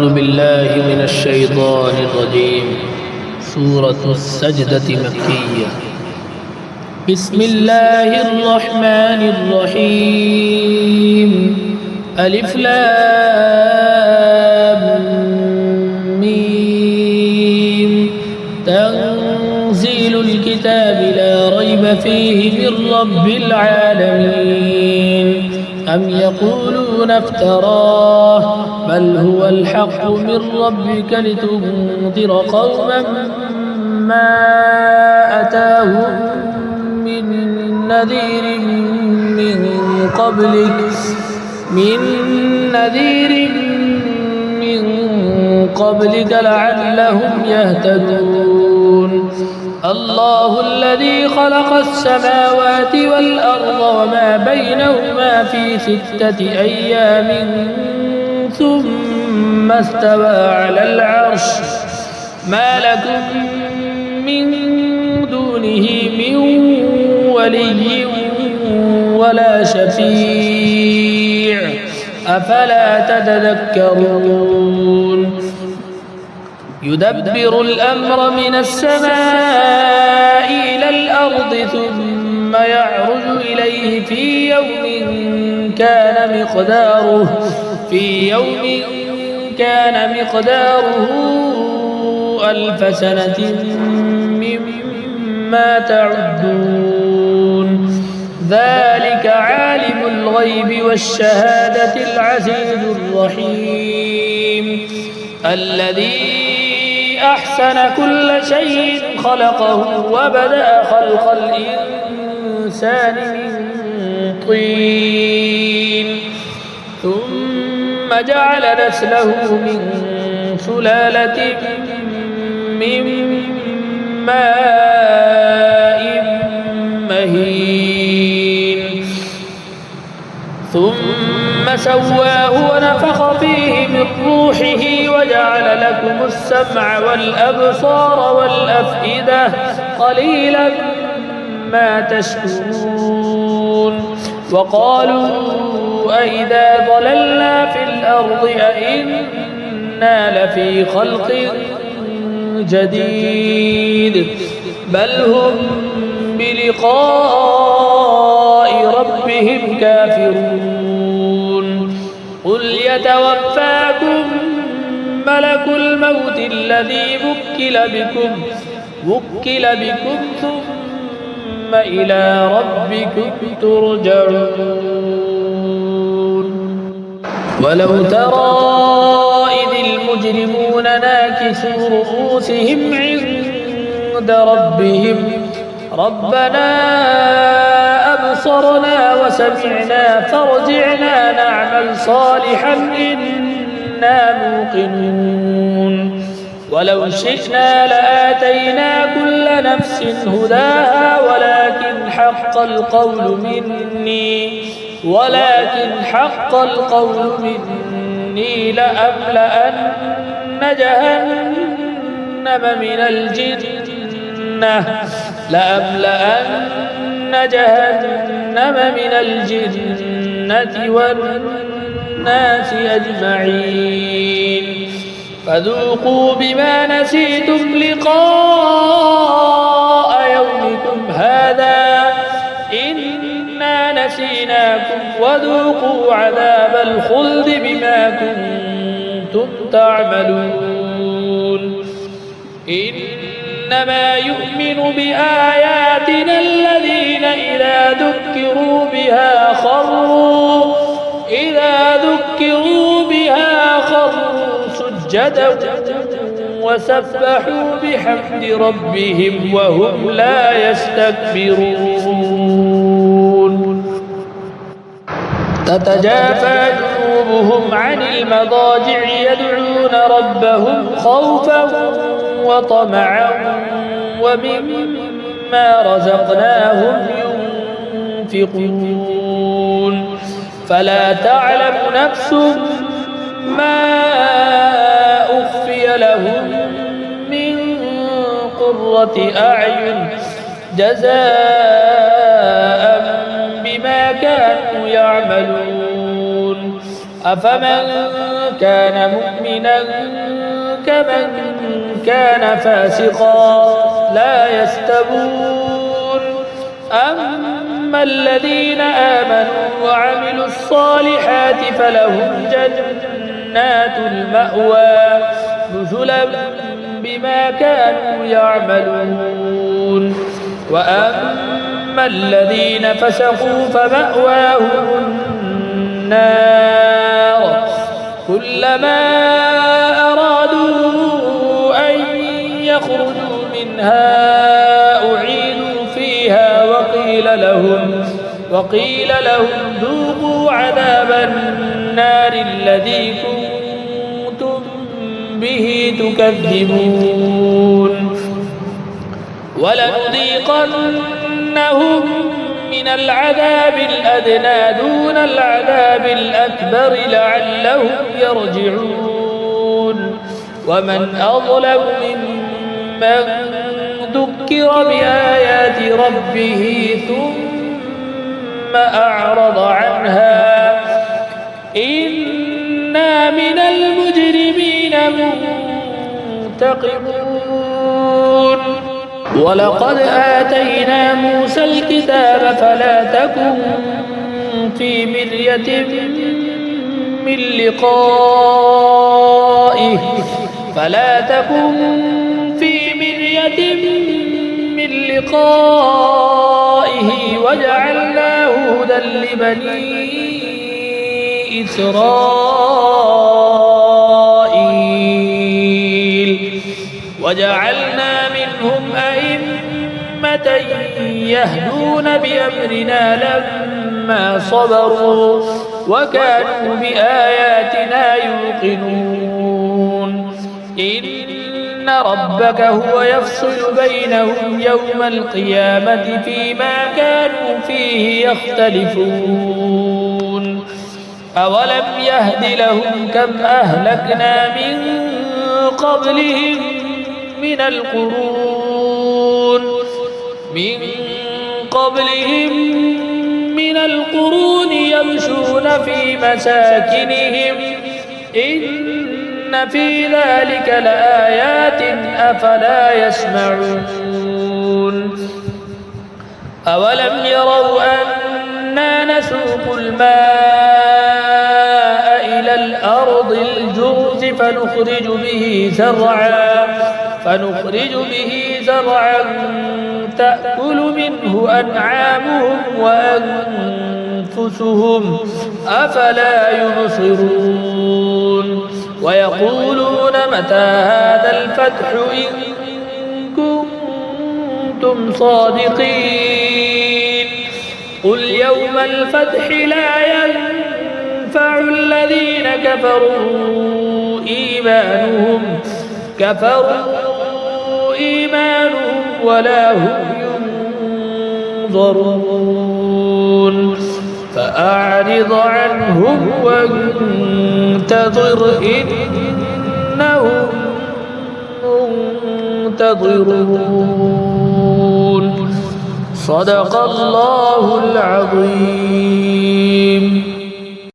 أعوذ بالله من الشيطان الرجيم. سورة السجدة مكية. بسم الله الرحمن الرحيم. ألف لام ميم. تنزيل الكتاب لا ريب فيه من رب العالمين. أم يقولون افتراه بل هو الحق من ربك لتنذر قوما ما أتاهم من نذير من قبلك لعلهم يهتدون. الله الذي خلق السماوات والأرض وما بينهما في 6 أيام ثم استوى على العرش. ما لكم من دونه من ولي ولا شفيع أفلا تتذكرون. يدبر الأمر من السماء إلى الأرض ثم يعرج إليه في يوم كان مقداره 1000 سنة مما تعدون. ذلك عالم الغيب والشهادة العزيز الرحيم. الذي أحسن كل شيء خلقه وبدأ خلق الإنسان من طين ثم جعل نسله من سلالة من ماء مهين ثم سواه ونفخ فيه من روحه وجعل لكم السمع والأبصار والأفئدة قليلا ما تشكرون. وقالوا أئذا ضللنا في الأرض أئنا لفي خلق جديد بل هم بلقاء ربهم كافرون. قل يتوفاكم ملك الموت الذي وكل بكم ثم إلى ربكم ترجعون. ولو ترى إذ المجرمون ناكسوا رؤوسهم عند ربهم ربنا أبصرنا وسمعنا فارجعنا نعمل صالحا إنا موقنون. ولو شئنا لآتينا كل نفس هداها ولكن حق القول مني لأملأن جهنم من الجنة والناس أجمعين. فذوقوا بما نسيتم لقاء يومكم هذا إنا نسيناكم وذوقوا عذاب الخلد بما كنتم تعملون. إنما يؤمن بآياتنا الذين إذا ذكروا بها خروا سجدا وسبحوا بحمد ربهم وهم لا يستكبرون. تتجافى جنوبهم عن المضاجع يدعون ربهم خوفا وطمعا ومما رزقناهم ينفقون. فلا تعلم نفس ما أخفي لهم من قرة أعين جزاء بما كانوا يعملون. أفمن كان مؤمنا كمن كان فاسقا لا يستوون أما الذين آمنوا وعملوا الصالحات فلهم جنات المأوى نزلا بما كانوا يعملون وأما الذين فسقوا فمأواهم النار كلما أرادوا أن يخرجوا منها أعيدوا فيها وقيل لهم ذوقوا عذاب النار الذي كنتم به تكذبون ولنذيقنهم من العذاب الأدنى دون العذاب الأكبر لعلهم يرجعون ومن أظلم ممن ذكر بآيات ربه ثم أعرض عنها إنا من المجرمين منتقمون ولقد آتينا موسى الكتاب فلا تكن في مرية من لقائه وجعلناه هدى لبني إسرائيل وجعلنا منهم أئمة يهدون بأمرنا لما صبروا وكانوا بآياتنا يوقنون إن ربك هو يفصل بينهم يوم القيامة فيما كانوا فيه يختلفون أولم يهد لهم كم أهلكنا من قبلهم من القرون يمشون في مساكنهم إن في ذلك لآيات أفلا يسمعون أولم يروا أنا نسوق الماء إلى الأرض الجرز فنخرج به زرعا تأكل منه أنعامهم وأنفسهم أفلا يبصرون ويقولون متى هذا الفتح إن كنتم صادقين قل يوم الفتح لا ينفع الذين كفروا إيمانهم ولا هم ينظرون فأعرض عنهم وانتظر إنهم منتظرون صدق الله العظيم.